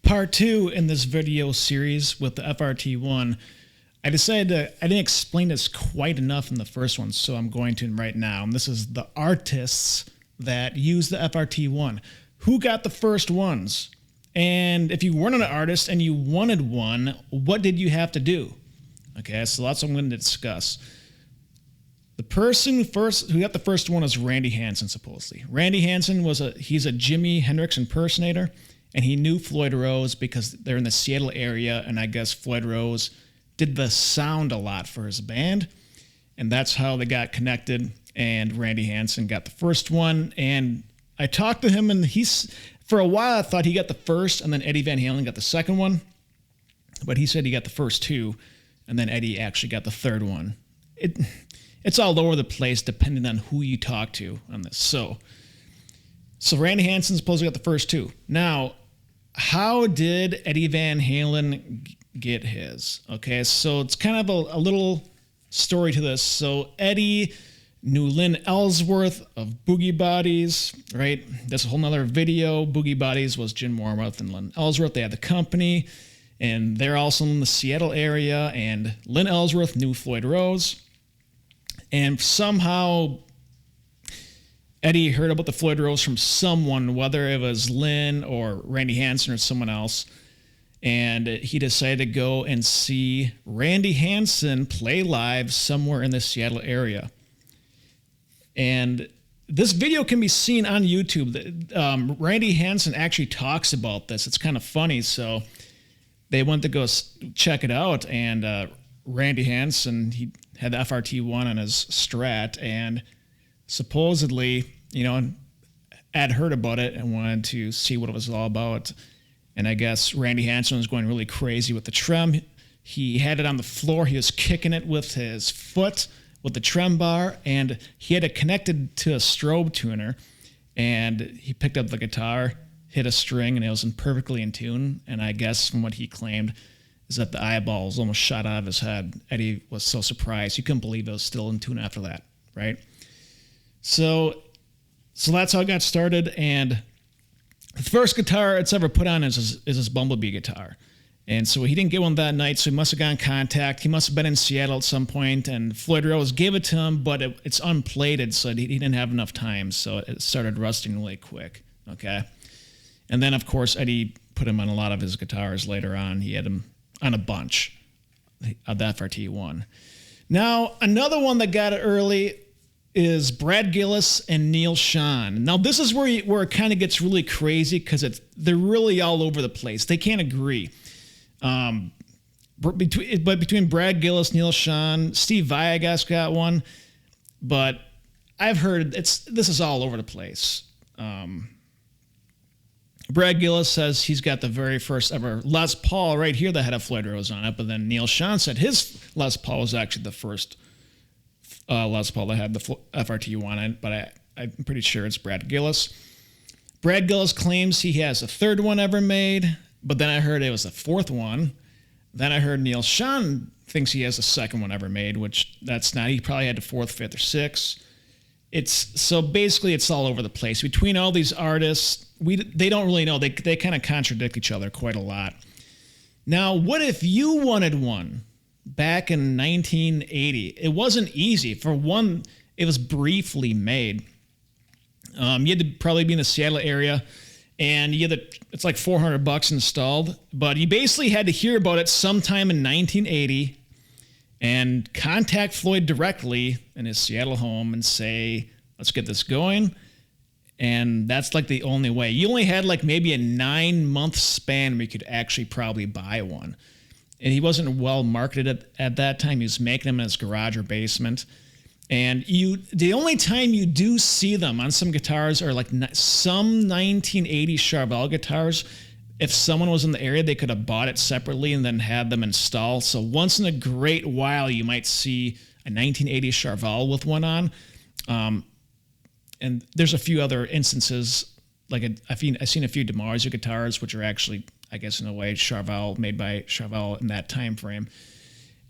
Part 2 in this video series with the FRT-1. I didn't explain this quite enough in the first one, so I'm going to right now. And this is the artists that use the FRT-1. Who got the first ones? And if you weren't an artist and you wanted one, what did you have to do? Okay, so that's what I'm going to discuss. The person who got the first one is Randy Hansen, supposedly. Randy Hansen he's a Jimi Hendrix impersonator, and he knew Floyd Rose because they're in the Seattle area, and I guess Floyd Rose did the sound a lot for his band, and that's how they got connected, and Randy Hansen got the first one, and I talked to him, and for a while I thought he got the first, and then Eddie Van Halen got the second one, but he said he got the first two, and then Eddie actually got the third one. It's all over the place depending on who you talk to on this. So Randy Hansen supposedly got the first two. Now, how did Eddie Van Halen get his? Okay, so it's kind of a little story to this. So Eddie knew Lynn Ellsworth of Boogie Bodies, right? That's a whole nother video. Boogie Bodies was Jim Mormouth and Lynn Ellsworth. They had the company, and they're also in the Seattle area, and Lynn Ellsworth knew Floyd Rose. And somehow Eddie heard about the Floyd Rose from someone, whether it was Lynn or Randy Hansen or someone else, and he decided to go and see Randy Hansen play live somewhere in the Seattle area. And this video can be seen on YouTube. Randy Hansen actually talks about this. It's kind of funny, so they went to go check it out, and Randy Hansen, he had the FRT-1 on his Strat, and supposedly, I'd heard about it and wanted to see what it was all about. And I guess Randy Hansen was going really crazy with the trem. He had it on the floor. He was kicking it with his foot with the trem bar, and he had it connected to a strobe tuner. And he picked up the guitar, hit a string, and it was perfectly in tune. And I guess from what he claimed is that the eyeballs almost shot out of his head. Eddie was so surprised. He couldn't believe it was still in tune after that, right? So that's how it got started, and the first guitar it's ever put on is his Bumblebee guitar. And so he didn't get one that night, so he must have gotten contact. He must have been in Seattle at some point, and Floyd Rose gave it to him, but it's unplated, so he didn't have enough time, so it started rusting really quick, okay? And then, of course, Eddie put him on a lot of his guitars later on. He had him on a bunch of the FRT-1. Now, another one that got it early is Brad Gillis and Neil Schon. Now, this is where it kind of gets really crazy because they're really all over the place. They can't agree. But between Brad Gillis, Neil Schon, Steve Vai, I guess, got one. But I've heard this is all over the place. Brad Gillis says he's got the very first ever Les Paul right here that had a Floyd Rose on it, but then Neil Schon said his Les Paul was actually the first Les Paul that had the FRT-1 on it, but I'm pretty sure it's Brad Gillis. Brad Gillis claims he has a third one ever made, but then I heard it was the fourth one. Then I heard Neil Schon thinks he has the second one ever made, which that's not. He probably had the fourth, fifth, or sixth. So basically it's all over the place. Between all these artists, they don't really know. They kind of contradict each other quite a lot. Now, what if you wanted one back in 1980? It wasn't easy. For one, it was briefly made. You had to probably be in the Seattle area, and it's like $400 installed. But you basically had to hear about it sometime in 1980 and contact Floyd directly in his Seattle home and say, let's get this going. And that's like the only way. You only had like maybe a 9-month span where you could actually probably buy one. And he wasn't well marketed at that time. He was making them in his garage or basement. And the only time you do see them on some guitars are like some 1980 Charvel guitars. If someone was in the area, they could have bought it separately and then had them installed. So once in a great while, you might see a 1980 Charvel with one on. And there's a few other instances, like I've seen a few DeMarzio guitars, which are actually, I guess in a way, Charvel, made by Charvel in that time frame.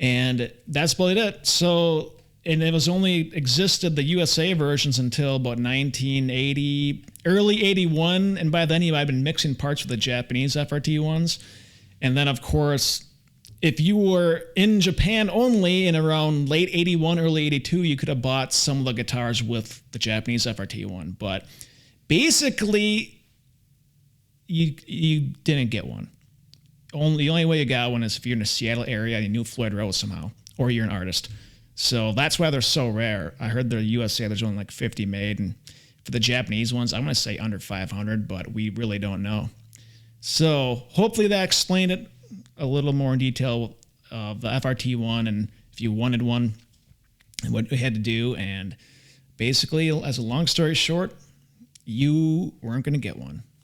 And that's about it. So and it was only existed the USA versions until about 1980, early 81, and by then I'd been mixing parts with the Japanese FRT-1s. And then, of course, if you were in Japan only in around late 81, early 82, you could have bought some of the guitars with the Japanese FRT-1. But basically, you didn't get one. The only way you got one is if you're in the Seattle area and you knew Floyd Rose somehow, or you're an artist. So that's why they're so rare. I heard the USA, there's only like 50 made. And for the Japanese ones, I'm going to say under 500, but we really don't know. So hopefully that explained it a little more in detail of the FRT-1 and if you wanted one and what you had to do. And basically, as a long story short, you weren't going to get one.